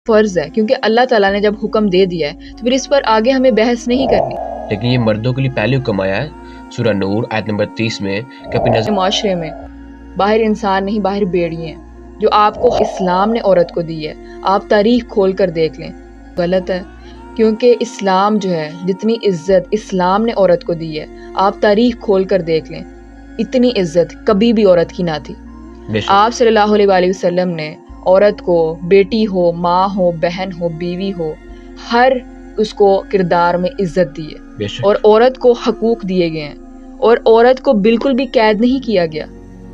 فرض ہے، کیونکہ اللہ تعالیٰ نے جب حکم دے دیا ہے تو پھر اس پر آگے ہمیں بحث نہیں کرنی۔ لیکن یہ مردوں کے لیے پہلے حکم آیا ہے سورہ نور آیت نمبر 30 میں کہ اپنی نظر معاشرے میں باہر انسان نہیں، باہر بیڑی ہیں، جو آپ کو اسلام نے عورت کو دی ہے۔ آپ تاریخ کھول کر دیکھ لیں، غلط ہے، کیونکہ اسلام جو ہے جتنی عزت اسلام نے عورت کو دی ہے، آپ تاریخ کھول کر دیکھ لیں، اتنی عزت کبھی بھی عورت کی نہ تھی۔ آپ صلی اللہ علیہ وآلہ وسلم نے عورت کو بیٹی ہو، ماں ہو، بہن ہو، بیوی ہو، ہر اس کو کردار میں عزت دی ہے، اور عورت کو حقوق دیے گئے ہیں، اور عورت کو بالکل بھی قید نہیں کیا گیا۔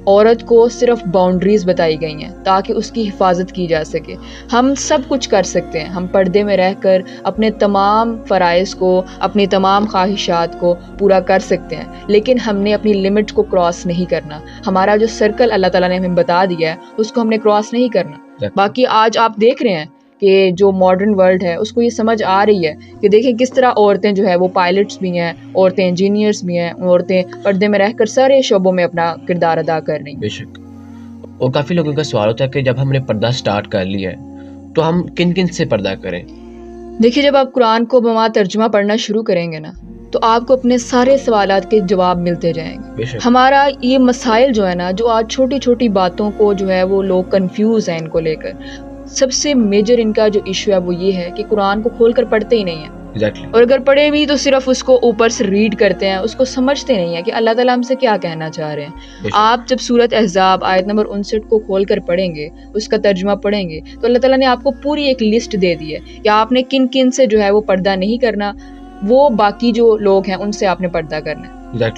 عورت کو صرف باؤنڈریز بتائی گئی ہیں تاکہ اس کی حفاظت کی جا سکے۔ ہم سب کچھ کر سکتے ہیں، ہم پردے میں رہ کر اپنے تمام فرائض کو، اپنی تمام خواہشات کو پورا کر سکتے ہیں، لیکن ہم نے اپنی لمٹ کو کراس نہیں کرنا۔ ہمارا جو سرکل اللہ تعالیٰ نے ہمیں بتا دیا ہے اس کو ہم نے کراس نہیں کرنا۔ باقی آج آپ دیکھ رہے ہیں کہ جو ماڈرن ورلڈ ہے اس کو یہ سمجھ آ رہی ہے کہ دیکھیں کس طرح عورتیں جو ہے وہ پائلٹس بھی ہیں، عورتیں انجینئرس بھی ہیں، عورتیں پردے میں رہ کر سارے شعبوں میں اپنا کردار ادا کر رہی ہیں۔ بے شک۔ اور کافی لوگوں کا سوال ہوتا ہے کہ جب ہم نے پردہ سٹارٹ کر لیا ہے تو ہم کن کن سے پردہ کریں؟ دیکھیے، جب آپ قرآن کو بما ترجمہ پڑھنا شروع کریں گے نا تو آپ کو اپنے سارے سوالات کے جواب ملتے جائیں گے۔ ہمارا یہ مسائل جو ہے نا، جو آج چھوٹی چھوٹی باتوں کو جو ہے وہ لوگ کنفیوز ہیں ان کو لے کر، سب سے میجر ان کا جو ایشو ہے وہ یہ ہے کہ قرآن کو کھول کر پڑھتے ہی نہیں ہیں، اور اگر پڑھے بھی تو صرف اس کو اوپر سے ریڈ کرتے ہیں، اس کو سمجھتے نہیں ہیں کہ اللہ تعالیٰ ہم سے کیا کہنا چاہ رہے ہیں۔ آپ جب سورۃ احزاب آیت نمبر 59 کو کھول کر پڑھیں گے، اس کا ترجمہ پڑھیں گے، تو اللہ تعالیٰ نے آپ کو پوری ایک لسٹ دے دی ہے کہ آپ نے کن کن سے جو ہے وہ پردہ نہیں کرنا، وہ باقی جو لوگ ہیں ان سے آپ نے پردہ کرنا ہے۔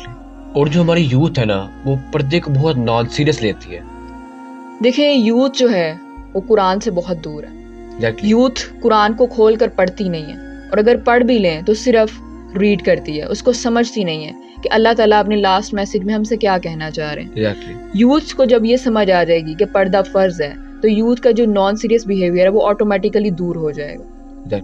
اور جو ہماری یوتھ ہے نا وہ پردے کو بہت نان سیریس لیتی ہے۔ دیکھیں، یوتھ جو ہے وہ قرآن سے بہت دور ہے۔ یوتھ قرآن کو کھول کر پڑھتی نہیں ہے، اور اگر پڑھ بھی لیں تو صرف ریڈ کرتی ہے، اس کو سمجھتی نہیں ہے کہ اللہ تعالیٰ اپنے لاسٹ میسج میں ہم سے کیا کہنا چاہ رہے ہیں۔ یوتھ کو جب یہ سمجھ آ جائے گی کہ پردہ فرض ہے تو یوتھ کا جو نان سیریس بیہیویئر ہے وہ آٹومیٹیکلی دور ہو جائے گا۔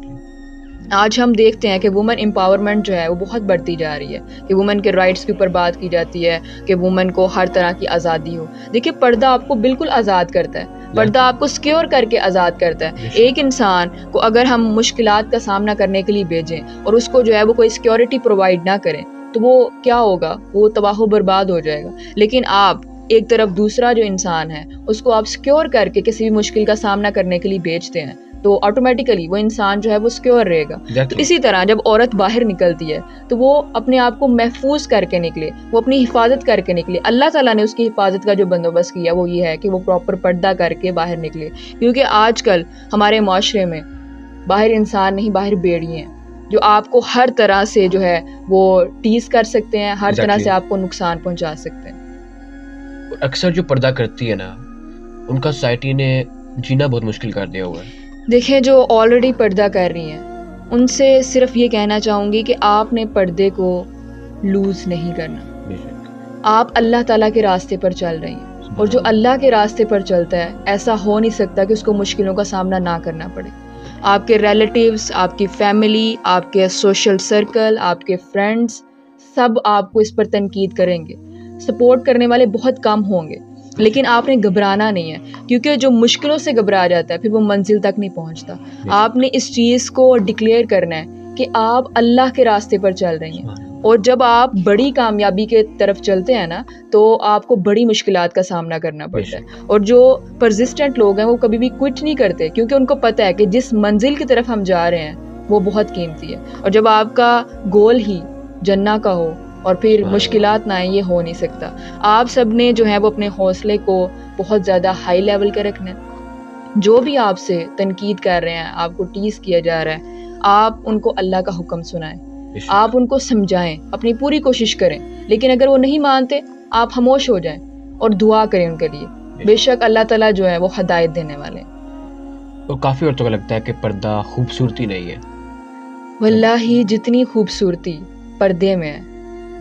آج ہم دیکھتے ہیں کہ وومن امپاورمنٹ جو ہے وہ بہت بڑھتی جا رہی ہے، کہ وومن کے رائٹس کے اوپر بات کی جاتی ہے، کہ وومن کو ہر طرح کی آزادی ہو۔ دیکھیے، پردہ آپ کو بالکل آزاد کرتا ہے، پردہ آپ کو سیکیور کر کے آزاد کرتا ہے۔ ایک انسان کو اگر ہم مشکلات کا سامنا کرنے کے لیے بھیجیں اور اس کو جو ہے وہ کوئی سیکیورٹی پرووائڈ نہ کریں تو وہ کیا ہوگا؟ وہ تباہ و برباد ہو جائے گا۔ لیکن آپ ایک طرف دوسرا جو انسان ہے اس کو آپ سیکیور کر کے کسی بھی مشکل کا سامنا کرنے کے لیے بھیجتے ہیں تو آٹومیٹیکلی وہ انسان جو ہے وہ سیکیور رہے گا۔ تو اسی طرح جب عورت باہر نکلتی ہے تو وہ اپنے آپ کو محفوظ کر کے نکلے، وہ اپنی حفاظت کر کے نکلے۔ اللہ تعالیٰ نے اس کی حفاظت کا جو بندوبست کیا وہ یہ ہے کہ وہ پراپر پردہ کر کے باہر نکلے، کیونکہ آج کل ہمارے معاشرے میں باہر انسان نہیں، باہر بیڑی ہیں، جو آپ کو ہر طرح سے جو ہے وہ ٹیز کر سکتے ہیں، ہر طرح سے آپ کو نقصان پہنچا سکتے ہیں۔ اکثر جو پردہ کرتی ہے نا ان کا سوسائٹی نے جینا بہت مشکل کر دیا ہوا ہے۔ دیکھیں، جو آلریڈی پردہ کر رہی ہیں ان سے صرف یہ کہنا چاہوں گی کہ آپ نے پردے کو لوز نہیں کرنا۔ آپ اللہ تعالیٰ کے راستے پر چل رہی ہیں، اور جو اللہ کے راستے پر چلتا ہے ایسا ہو نہیں سکتا کہ اس کو مشکلوں کا سامنا نہ کرنا پڑے۔ آپ کے ریلیٹیوز، آپ کی فیملی، آپ کے سوشل سرکل، آپ کے فرینڈز سب آپ کو اس پر تنقید کریں گے، سپورٹ کرنے والے بہت کم ہوں گے، لیکن آپ نے گھبرانا نہیں ہے، کیونکہ جو مشکلوں سے گھبرا جاتا ہے پھر وہ منزل تک نہیں پہنچتا۔ آپ نے اس چیز کو ڈکلیئر کرنا ہے کہ آپ اللہ کے راستے پر چل رہی ہیں، اور جب آپ بڑی کامیابی کے طرف چلتے ہیں نا تو آپ کو بڑی مشکلات کا سامنا کرنا پڑتا ہے۔ اور جو پرزسٹنٹ لوگ ہیں وہ کبھی بھی کوئٹ نہیں کرتے، کیونکہ ان کو پتہ ہے کہ جس منزل کی طرف ہم جا رہے ہیں وہ بہت قیمتی ہے، اور جب آپ کا گول ہی جنہ کا ہو اور پھر مشکلات نہ آئیں، یہ ہو نہیں سکتا۔ آپ سب نے جو ہے وہ اپنے حوصلے کو بہت زیادہ ہائی لیول کا رکھنا ہے۔ جو بھی آپ سے تنقید کر رہے ہیں، آپ کو ٹیز کیا جا رہا ہے، آپ ان کو اللہ کا حکم سنائیں، آپ ان کو سمجھائیں، اپنی پوری کوشش کریں، لیکن اگر وہ نہیں مانتے آپ خاموش ہو جائیں اور دعا کریں ان کے لیے۔ بے شک اللہ تعالیٰ جو ہے وہ ہدایت دینے والے ہیں۔ اور کافی عورتوں کو لگتا ہے کہ پردہ خوبصورتی نہیں ہے۔ واللہ جتنی خوبصورتی پردے میں ہے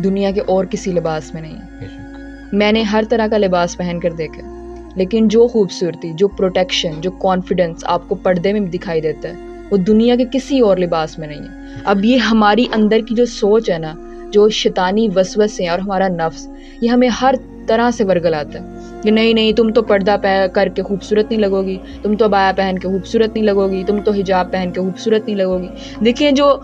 دنیا کے اور کسی لباس میں نہیں ہے۔ میں نے ہر طرح کا لباس پہن کر دیکھا، لیکن جو خوبصورتی، جو پروٹیکشن، جو کانفیڈنس آپ کو پردے میں دکھائی دیتا ہے وہ دنیا کے کسی اور لباس میں نہیں ہے۔ اب یہ ہماری اندر کی جو سوچ ہے نا، جو شیطانی وسوسے اور ہمارا نفس، یہ ہمیں ہر طرح سے ورگلاتا ہے۔ کہ نہیں تم تو پردہ کر کے خوبصورت نہیں لگو گی، تم تو عبایا پہن کے خوبصورت نہیں لگو گی، تم تو حجاب پہن کے خوبصورت نہیں لگو گی. دیکھیں جو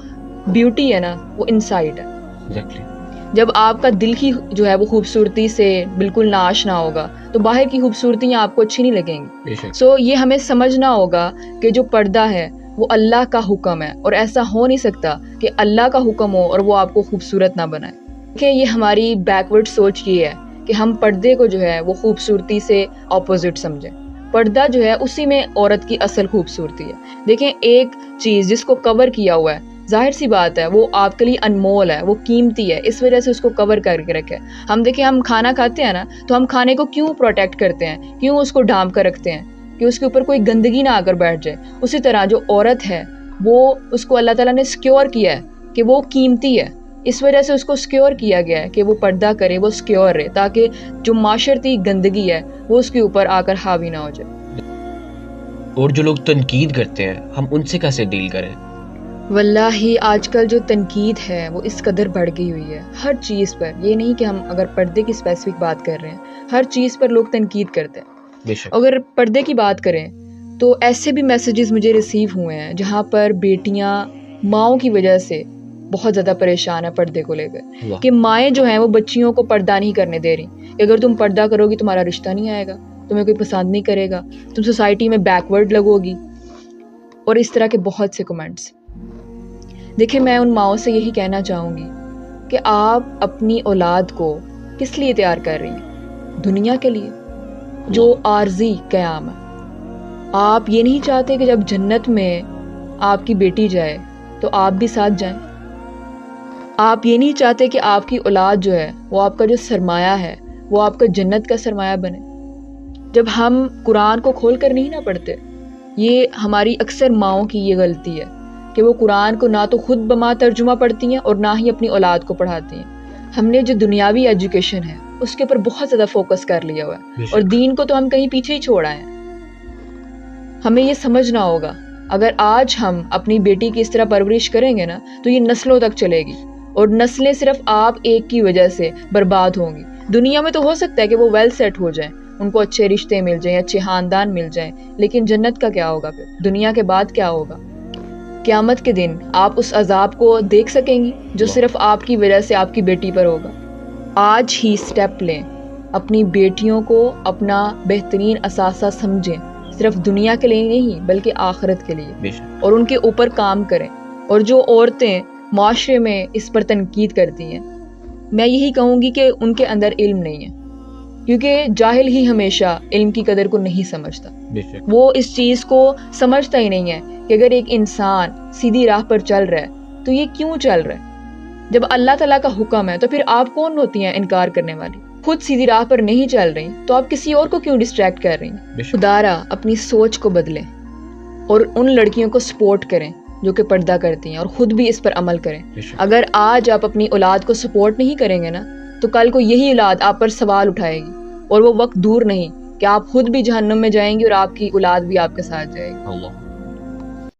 بیوٹی ہے نا وہ انسائڈ ہے. جب آپ کا دل ہی جو ہے وہ خوبصورتی سے بالکل ناآشنا ہوگا تو باہر کی خوبصورتیاں آپ کو اچھی نہیں لگیں گی. سو یہ ہمیں سمجھنا ہوگا کہ جو پردہ ہے وہ اللہ کا حکم ہے، اور ایسا ہو نہیں سکتا کہ اللہ کا حکم ہو اور وہ آپ کو خوبصورت نہ بنائے. کہ یہ ہماری بیکورڈ سوچ یہ ہے کہ ہم پردے کو جو ہے وہ خوبصورتی سے اپوزٹ سمجھیں. پردہ جو ہے اسی میں عورت کی اصل خوبصورتی ہے. دیکھیں ایک چیز جس کو کور کیا ہوا ہے، ظاہر سی بات ہے وہ آپ کے لیے انمول ہے، وہ قیمتی ہے، اس وجہ سے اس کو کور کر کے رکھے. ہم دیکھیں ہم کھانا کھاتے ہیں نا تو ہم کھانے کو کیوں پروٹیکٹ کرتے ہیں، کیوں اس کو ڈھانپ کر رکھتے ہیں کہ اس کے اوپر کوئی گندگی نہ آ کر بیٹھ جائے. اسی طرح جو عورت ہے وہ اس کو اللہ تعالیٰ نے سکیور کیا ہے کہ وہ قیمتی ہے، اس وجہ سے اس کو سکیور کیا گیا ہے کہ وہ پردہ کرے، وہ سکیور رہے، تاکہ جو معاشرتی گندگی ہے وہ اس کے اوپر آ کر حاوی نہ ہو جائے. اور جو لوگ تنقید کرتے ہیں ہم ان سے کیسے ڈیل کریں؟ واللہ آج کل جو تنقید ہے وہ اس قدر بڑھ گئی ہوئی ہے ہر چیز پر. یہ نہیں کہ ہم اگر پردے کی اسپیسیفک بات کر رہے ہیں، ہر چیز پر لوگ تنقید کرتے ہیں. اگر پردے کی بات کریں تو ایسے بھی میسیجز مجھے ریسیو ہوئے ہیں جہاں پر بیٹیاں ماؤں کی وجہ سے بہت زیادہ پریشان ہے پردے کو لے کر، کہ مائیں جو ہیں وہ بچیوں کو پردہ نہیں کرنے دے رہی کہ اگر تم پردہ کرو گی تمہارا رشتہ نہیں آئے گا، تمہیں کوئی پسند نہیں کرے گا، تم سوسائٹی میں بیکورڈ لگو گی، اور اس طرح کے بہت سے کمنٹس. دیکھیں میں ان ماؤں سے یہی کہنا چاہوں گی کہ آپ اپنی اولاد کو کس لیے تیار کر رہی ہیں؟ دنیا کے لیے جو عارضی قیام ہے. آپ یہ نہیں چاہتے کہ جب جنت میں آپ کی بیٹی جائے تو آپ بھی ساتھ جائیں. آپ یہ نہیں چاہتے کہ آپ کی اولاد جو ہے وہ آپ کا جو سرمایہ ہے وہ آپ کا جنت کا سرمایہ بنے. جب ہم قرآن کو کھول کر نہیں نہ پڑھتے، یہ ہماری اکثر ماؤں کی یہ غلطی ہے کہ وہ قرآن کو نہ تو خود بما ترجمہ پڑھتی ہیں اور نہ ہی اپنی اولاد کو پڑھاتی ہیں. ہم نے جو دنیاوی ایجوکیشن ہے اس کے اوپر بہت زیادہ فوکس کر لیا ہوا ہے، اور دین کو تو ہم کہیں پیچھے ہی چھوڑ آئے ہیں. ہمیں یہ سمجھنا ہوگا اگر آج ہم اپنی بیٹی کی اس طرح پرورش کریں گے نا تو یہ نسلوں تک چلے گی، اور نسلیں صرف آپ ایک کی وجہ سے برباد ہوں گی. دنیا میں تو ہو سکتا ہے کہ وہ ویل سیٹ ہو جائیں، ان کو اچھے رشتے مل جائیں، اچھے خاندان مل جائیں، لیکن جنت کا کیا ہوگا؟ پھر دنیا کے بعد کیا ہوگا؟ قیامت کے دن آپ اس عذاب کو دیکھ سکیں گی جو صرف آپ کی وجہ سے آپ کی بیٹی پر ہوگا. آج ہی سٹیپ لیں، اپنی بیٹیوں کو اپنا بہترین اثاثہ سمجھیں، صرف دنیا کے لیے نہیں بلکہ آخرت کے لیے، اور ان کے اوپر کام کریں. اور جو عورتیں معاشرے میں اس پر تنقید کرتی ہیں، میں یہی کہوں گی کہ ان کے اندر علم نہیں ہے، کیونکہ جاہل ہی ہمیشہ علم کی قدر کو نہیں سمجھتا. وہ اس چیز کو سمجھتا ہی نہیں ہے کہ اگر ایک انسان سیدھی راہ پر چل رہا ہے تو یہ کیوں چل رہا ہے. جب اللہ تعالیٰ کا حکم ہے تو پھر آپ کون ہوتی ہیں انکار کرنے والی؟ خود سیدھی راہ پر نہیں چل رہی تو آپ کسی اور کو کیوں ڈسٹریکٹ کر رہی ہیں؟ خدارا اپنی سوچ کو بدلیں اور ان لڑکیوں کو سپورٹ کریں جو کہ پردہ کرتی ہیں، اور خود بھی اس پر عمل کریں. اگر آج آپ اپنی اولاد کو سپورٹ نہیں کریں گے نا تو کل کو یہی اولاد آپ پر سوال اٹھائے گی، اور وہ وقت دور نہیں کہ آپ خود بھی جہنم میں جائیں گی اور آپ کی اولاد بھی آپ کے ساتھ جائے گی.